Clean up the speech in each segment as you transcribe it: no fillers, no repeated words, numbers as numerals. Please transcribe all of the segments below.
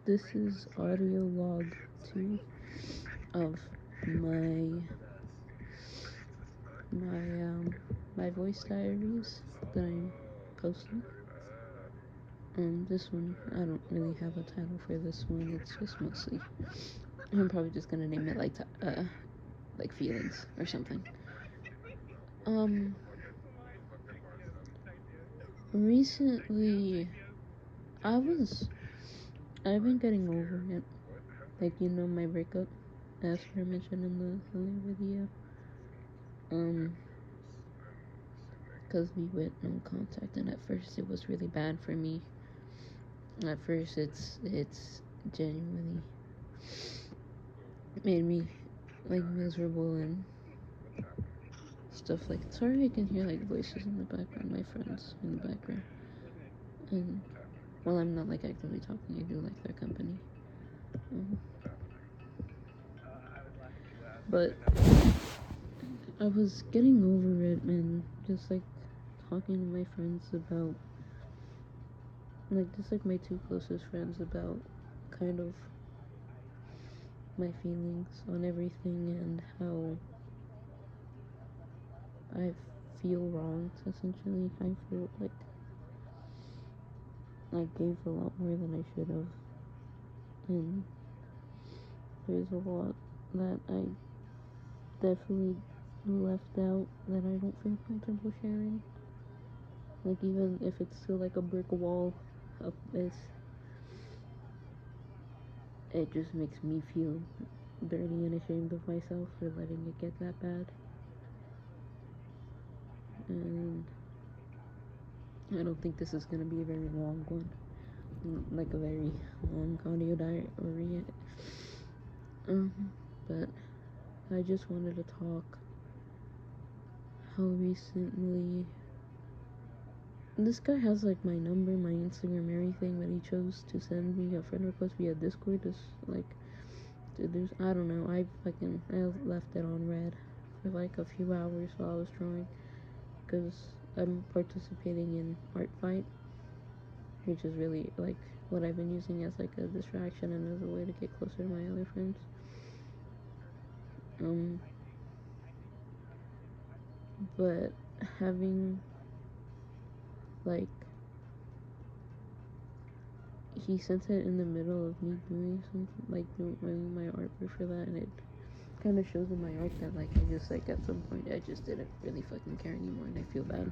This is audio log 2 of my my voice diaries that I'm posting. This one, I don't really have a title for this one. It's just mostly, I'm probably just gonna name it like feelings or something. Recently, I've been getting over it. Like, my breakup, as I mentioned in the earlier video. Because we went no contact, and at first it was really bad for me. At first, it's genuinely made me like miserable and stuff. Like, sorry, I can hear like voices in the background, my friends in the background, and while I'm not like actively talking, I do like their company. But I was getting over it and just like talking to my friends about, like, just like my two closest friends about kind of my feelings on everything and how I feel wronged. Essentially, I feel like I gave a lot more than I should have, and there's a lot that I definitely left out that I don't feel comfortable sharing. Like, even if it's still like a brick wall of this, it just makes me feel dirty and ashamed of myself for letting it get that bad. And I don't think this is gonna be a very long one, like a very long audio diary. But I just wanted to talk how recently this guy has like my number, my Instagram, everything, but he chose to send me a friend request via Discord. Just like, dude, I don't know. I left it on red for like a few hours while I was drawing, because I'm participating in Art Fight, which is really like what I've been using as like a distraction and as a way to get closer to my other friends. But having like, he sent it in the middle of me doing something, like doing my artwork for that, and it kind of shows in my art that like I just like at some point I just didn't really fucking care anymore, and I feel bad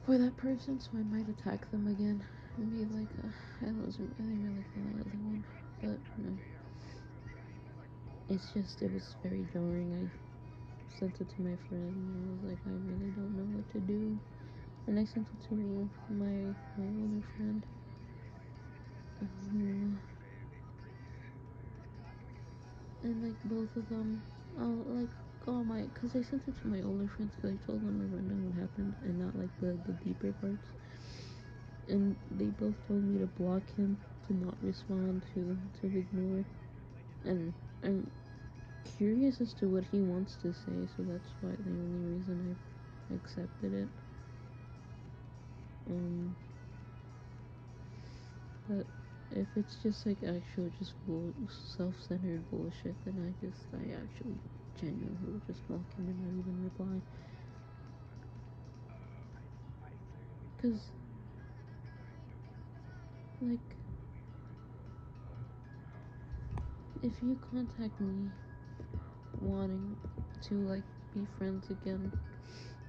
for that person, so I might attack them again and be like, I wasn't really feeling the other one, but no. It's just, it was very jarring. I sent it to my friend and I was like, I really don't know what to do, and I sent it to my other friend. And like both of them, like, cause I sent it to my older friends, cause I told them the rundown what happened and not like the deeper parts. And they both told me to block him, to not respond, to ignore. And I'm curious as to what he wants to say, so that's why the only reason I accepted it. But if it's just like actual just self-centered bullshit, then I actually genuinely would just block him and not even reply. Cause like, if you contact me wanting to like be friends again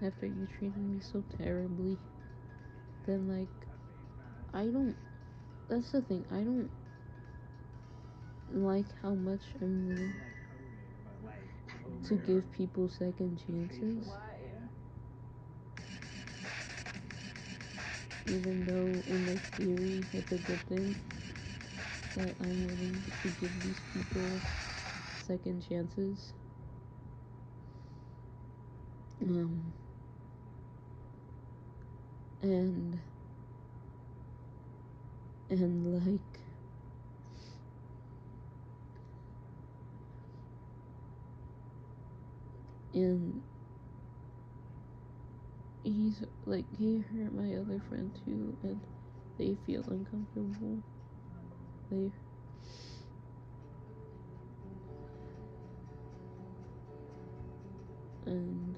after you treated me so terribly, then like, I don't, that's the thing, I don't like how much I'm willing to give people second chances, even though in like theory it's a good thing that I'm willing to give these people second chances. And like, and he's like, he hurt my other friend too, and they feel uncomfortable. there. And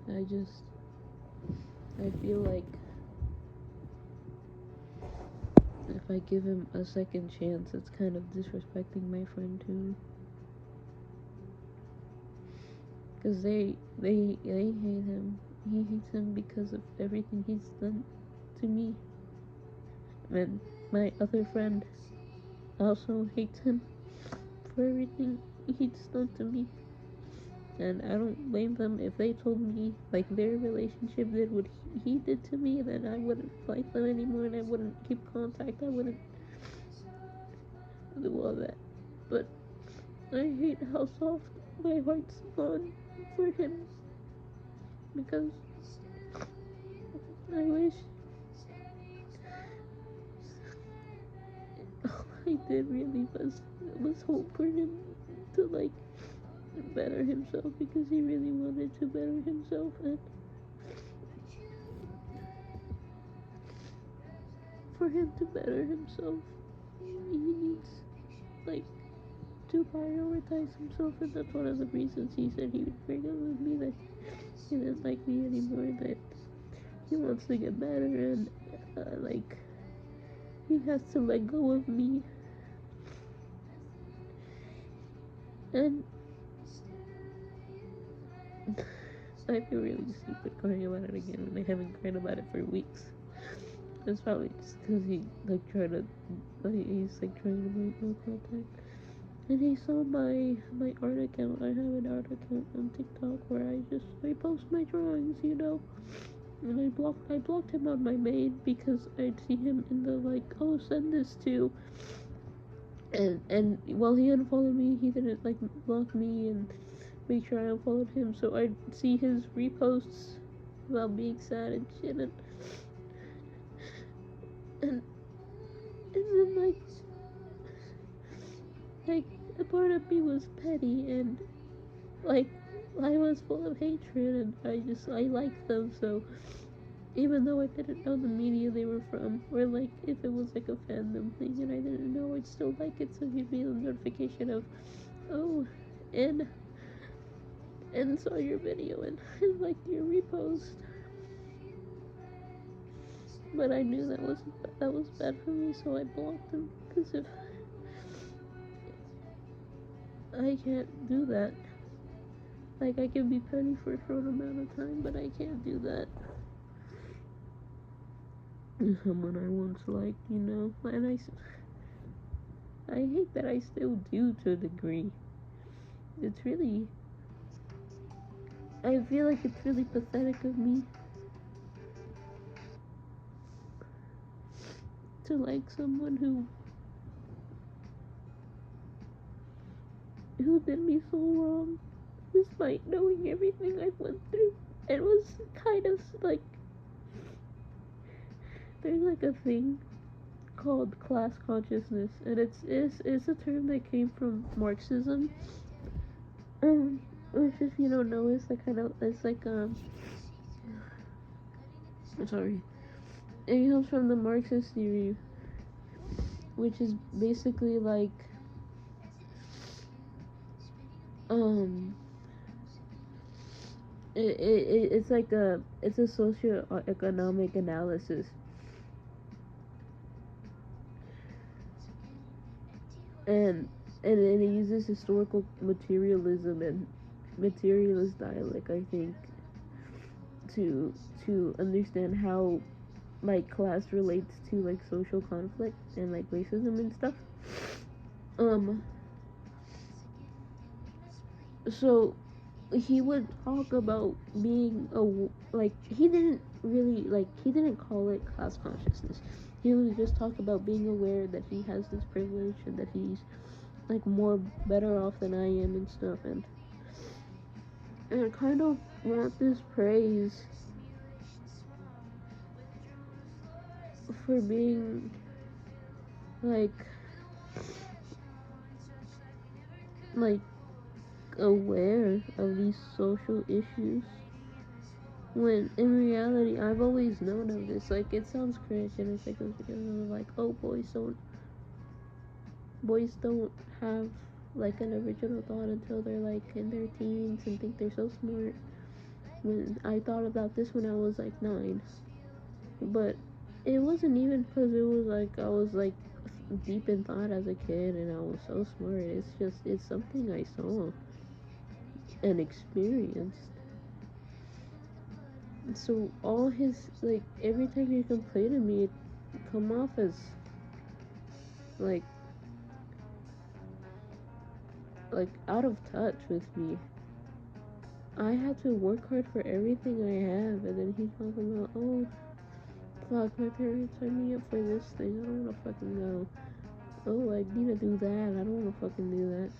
I feel like if I give him a second chance, it's kind of disrespecting my friend too. Because they hate him. He hates him because of everything he's done to me. And my other friend also hates him for everything he's done to me. And I don't blame them. If they told me like their relationship did what he did to me, then I wouldn't like them anymore and I wouldn't keep contact. I wouldn't do all that. But I hate how soft my heart's gone for him, because I wish all I did really was hope for him to like better himself, because he really wanted to better himself. And for him to better himself, he needs like to prioritize himself, and that's one of the reasons he said he would break up with me, that he doesn't like me anymore, that he wants to get better, and like he has to let go of me. And I feel really stupid crying about it again, and I haven't cried about it for weeks. It's probably just because he's like trying to break no contact. And he saw my art account. I have an art account on TikTok where I post my drawings, you know. And I blocked him on my main because I'd see him in the like, oh, send this to. And while he unfollowed me, he didn't like block me and make sure I unfollowed him. So I'd see his reposts about being sad and shit, and then like a part of me was petty, and like I was full of hatred, and I liked them. So even though I didn't know the media they were from, or like if it was like a fandom thing and I didn't know, I'd still like it. So give me a notification of, oh, and saw your video and liked your repost. But I knew that was bad for me, so I blocked him, because if I can't do that, like I can be petty for a short amount of time, but I can't do that to someone I once liked, you know. And I hate that I still do, to a degree. It's really, I feel like it's really pathetic of me to like someone who did me so wrong, despite knowing everything I went through. It was kind of like, there's like a thing called class consciousness, and it's a term that came from Marxism. Which, if you don't know, is like it's like I'm sorry. It comes from the Marxist theory, which is basically like it's like it's a socio-economic analysis, and it uses historical materialism and materialist dialect, I think, to understand how like class relates to like social conflict and like racism and stuff. So he would talk about being like he didn't call it class consciousness. He would just talk about being aware that he has this privilege and that he's like more better off than I am and stuff, and I kind of want this praise for being like like aware of these social issues, when in reality I've always known of this. Like, it sounds cringe, and it's like those videos like, oh boy, so boys don't have like an original thought until they're like in their teens and think they're so smart. When I thought about this when I was like 9, but it wasn't even because it was like I was like deep in thought as a kid and I was so smart. It's just it's something I saw and experienced. So all his like every time he complained to me, it come off as like out of touch with me. I had to work hard for everything I have, and then he's talking about, oh, fuck, my parents signed me up for this thing. I don't wanna fucking go. Oh, I need to do that. I don't wanna fucking do that.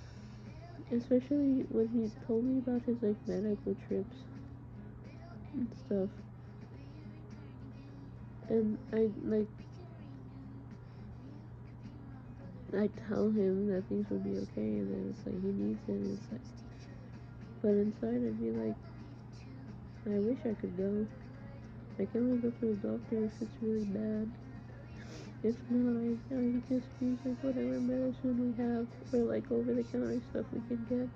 Especially when he told me about his like medical trips and stuff. And I tell him that things will be okay, and then it's like he needs it, and it's like, but inside I'd be like, I wish I could go. I can only go to the doctor if it's really bad. If not, I just use like whatever medicine we have, or like over the counter stuff we can get.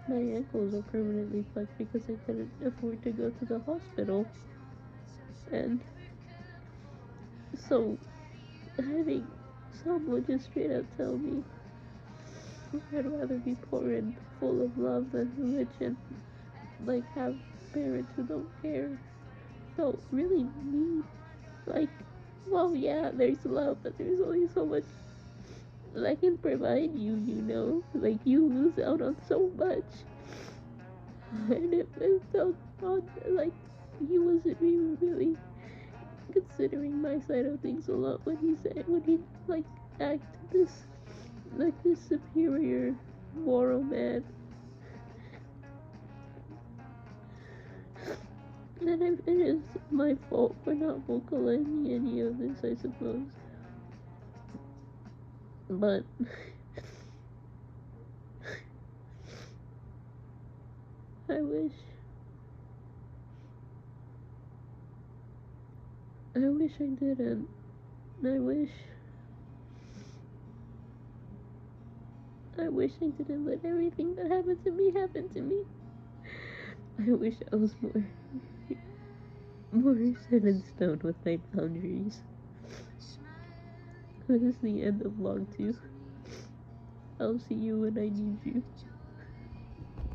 My ankles are permanently plugged because I couldn't afford to go to the hospital. And so having someone just straight up tell me I'd rather be poor and full of love than rich and like have parents who don't care felt really mean. Like, well, yeah, there's love, but there's only so much I can provide you, you know? Like, you lose out on so much. And it felt odd, like, he wasn't even really considering my side of things a lot when he, like, acted this superior moral man. And it is my fault for not vocalizing any of this, I suppose. But I wish I didn't. I wish I didn't let everything that happened to me happen to me. I wish I was more set in stone with my boundaries. This is the end of vlog 2. I'll see you when I need you.